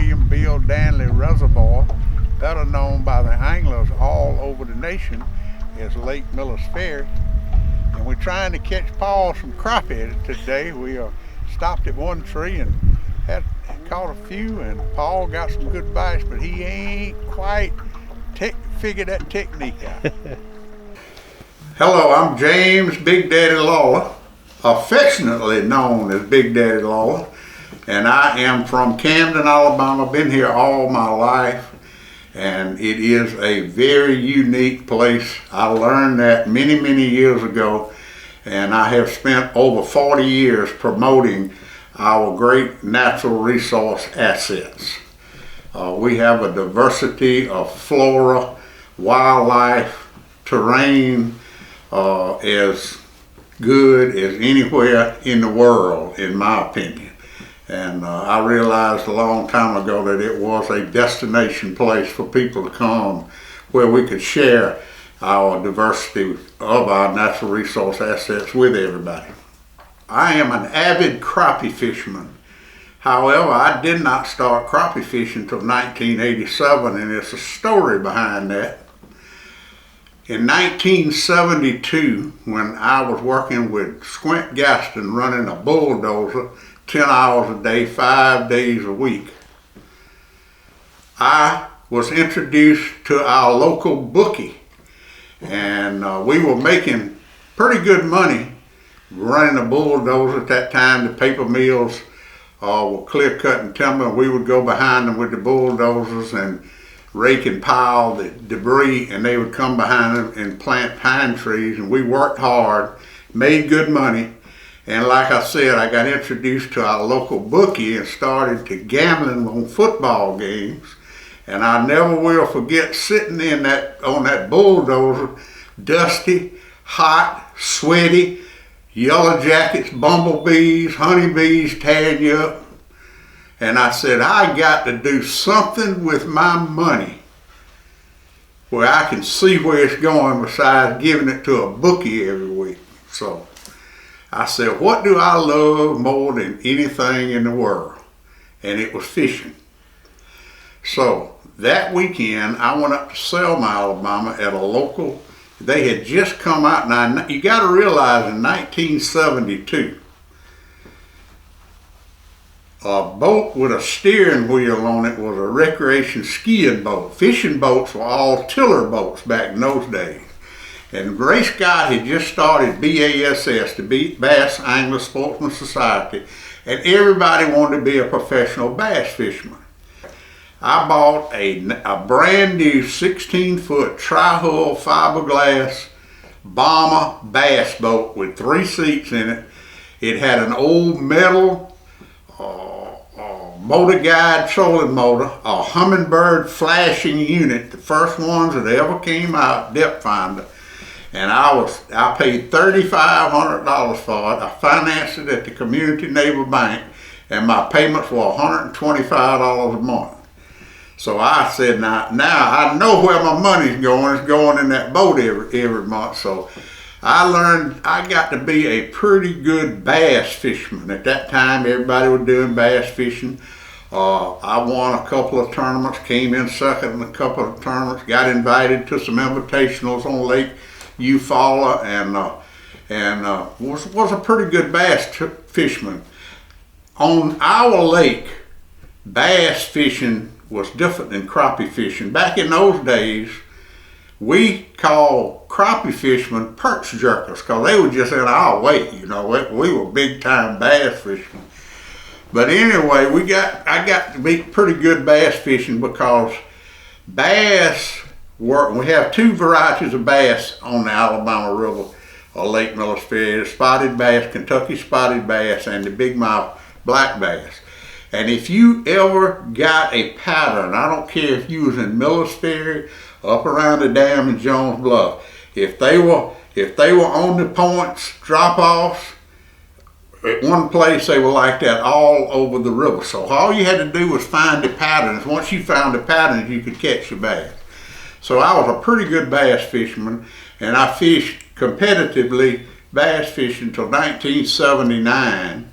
William Bill Danley Reservoir, better known by the anglers all over the nation as Lake Miller's Ferry. And we're trying to catch Paul some crappie today. We stopped at one tree and had caught a few, and Paul got some good bites, but he ain't quite figured that technique out. Hello, I'm James Big Daddy Lawler, affectionately known as Big Daddy Lawler, and I am from Camden, Alabama. Been here all my life, and it is a very unique place. I learned that many years ago, and I have spent over 40 years promoting our great natural resource assets. We have a diversity of flora, wildlife, terrain, as good as anywhere in the world, in my opinion. And I realized a long time ago that it was a destination place for people to come where we could share our diversity of our natural resource assets with everybody. I am an avid crappie fisherman. However, I did not start crappie fishing until 1987, and there's a story behind that. In 1972, when I was working with Squint Gaston running a bulldozer 10 hours a day, 5 days a week, I was introduced to our local bookie, and we were making pretty good money running a bulldozer. At that time, the paper mills were clear cutting timber, and we would go behind them with the bulldozers and rake and pile the debris, and they would come behind them and plant pine trees, and we worked hard, made good money. And like I said, I got introduced to our local bookie and started to gambling on football games. And I never will forget sitting on that bulldozer, dusty, hot, sweaty, yellow jackets, bumblebees, honeybees tearing you up. And I said, I got to do something with my money where I can see where it's going besides giving it to a bookie every week. So I said, what do I love more than anything in the world? And it was fishing. So that weekend, I went up to Selma, Alabama at a local. They had just come out. Now, you got to realize in 1972, a boat with a steering wheel on it was a recreation skiing boat. Fishing boats were all tiller boats back in those days. And Ray Scott had just started BASS, the Bass Angler Sportsman Society, and everybody wanted to be a professional bass fisherman. I bought a brand new 16-foot tri-hull fiberglass bomber bass boat with 3 seats in it. It had an old metal motor guide trolling motor, a Humminbird flashing unit, the first ones that ever came out, depth finder. And I paid $3,500 for it. I financed it at the Community Neighbor Bank, and my payments were $125 a month. So I said, now I know where my money's going. It's going in that boat every month. So I learned I got to be a pretty good bass fisherman. At that time, everybody was doing bass fishing. I won a couple of tournaments, came in second in a couple of tournaments, got invited to some invitationals on Lake Eufaula, and was a pretty good bass fisherman. On our lake, bass fishing was different than crappie fishing. Back in those days, we called crappie fishermen perch jerkers because they were just in our way. We were big time bass fishermen. But anyway, I got to be pretty good bass fishing because bass work. We have 2 varieties of bass on the Alabama River or Lake Miller's Ferry: the spotted bass, Kentucky spotted bass, and the bigmouth black bass. And if you ever got a pattern, I don't care if you was in Miller's Ferry, up around the dam in Jones Bluff, if they were on the points, drop-offs, at one place they were like that all over the river. So all you had to do was find the patterns. Once you found the patterns, you could catch your bass. So I was a pretty good bass fisherman, and I fished competitively bass fishing until 1979.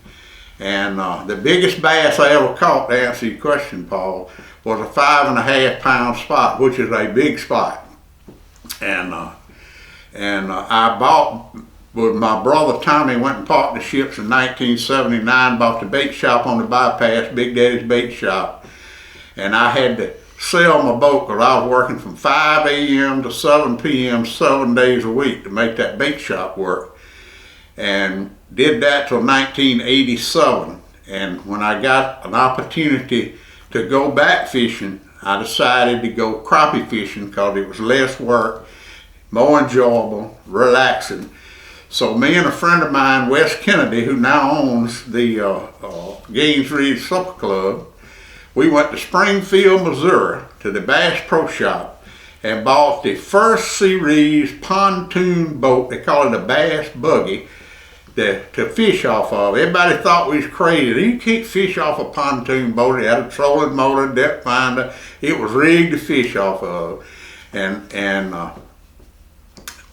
And the biggest bass I ever caught, to answer your question, Paul, was a 5.5 pound spot, which is a big spot. And I bought, with my brother Tommy, went and parked the ships in 1979, bought the bait shop on the bypass, Big Daddy's Bait Shop. And I had to sell my boat because I was working from 5 a.m. to 7 p.m. 7 days a week to make that bait shop work. And did that till 1987. And when I got an opportunity to go back fishing, I decided to go crappie fishing because it was less work, more enjoyable, relaxing. So me and a friend of mine, Wes Kennedy, who now owns the Gaines Reed Supper Club, we went to Springfield, Missouri to the Bass Pro Shop and bought the first series pontoon boat, they call it a bass buggy, to fish off of. Everybody thought we was crazy. You can't fish off a pontoon boat. It had a trolling motor, depth finder. It was rigged to fish off of. And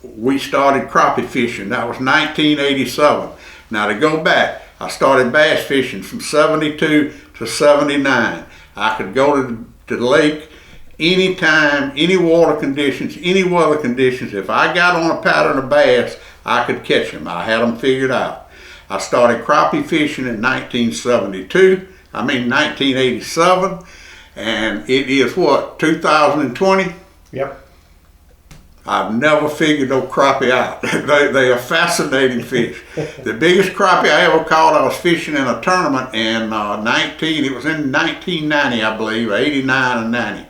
we started crappie fishing. That was 1987. Now to go back, I started bass fishing from 72 to 79. I could go to the lake anytime, any water conditions, any weather conditions. If I got on a pattern of bass, I could catch them. I had them figured out. I started crappie fishing in 1987, and it is what, 2020? Yep. I've never figured no crappie out. They are fascinating fish. The biggest crappie I ever caught, I was fishing in a tournament in it was in 1990, I believe, 89 and 90.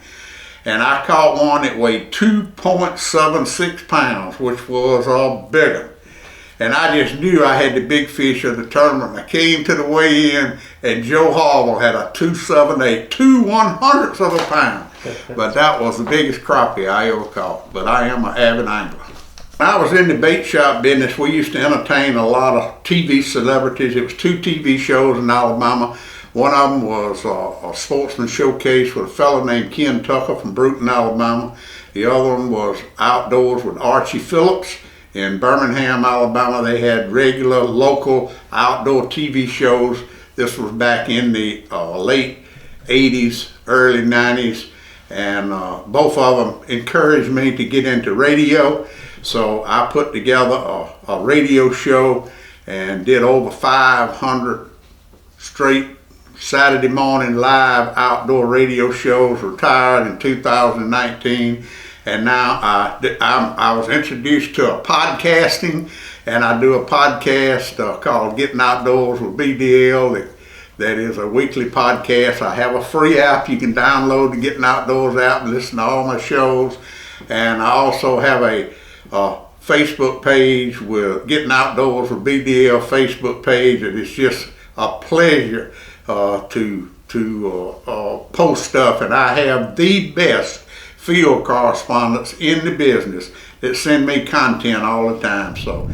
And I caught one that weighed 2.76 pounds, which was a big one. And I just knew I had the big fish of the tournament. I came to the weigh-in, and Joe Harville had a 2.78, 2/100ths of a pound. But that was the biggest crappie I ever caught. But I am an avid angler. When I was in the bait shop business, we used to entertain a lot of TV celebrities. It was 2 TV shows in Alabama. One of them was a sportsman showcase with a fellow named Ken Tucker from Bruton, Alabama. The other one was Outdoors with Archie Phillips in Birmingham, Alabama. They had regular local outdoor TV shows. This was back in the late 80s, early 90s. And both of them encouraged me to get into radio. So I put together a radio show and did over 500 straight Saturday morning live outdoor radio shows, retired in 2019. And now I was introduced to podcasting, and I do a podcast called Getting Outdoors with BDL. That is a weekly podcast. I have a free app you can download, the Getting Outdoors app, and listen to all my shows. And I also have a Facebook page with Getting Outdoors with BDL Facebook page. And it's just a pleasure to post stuff. And I have the best field correspondents in the business that send me content all the time. So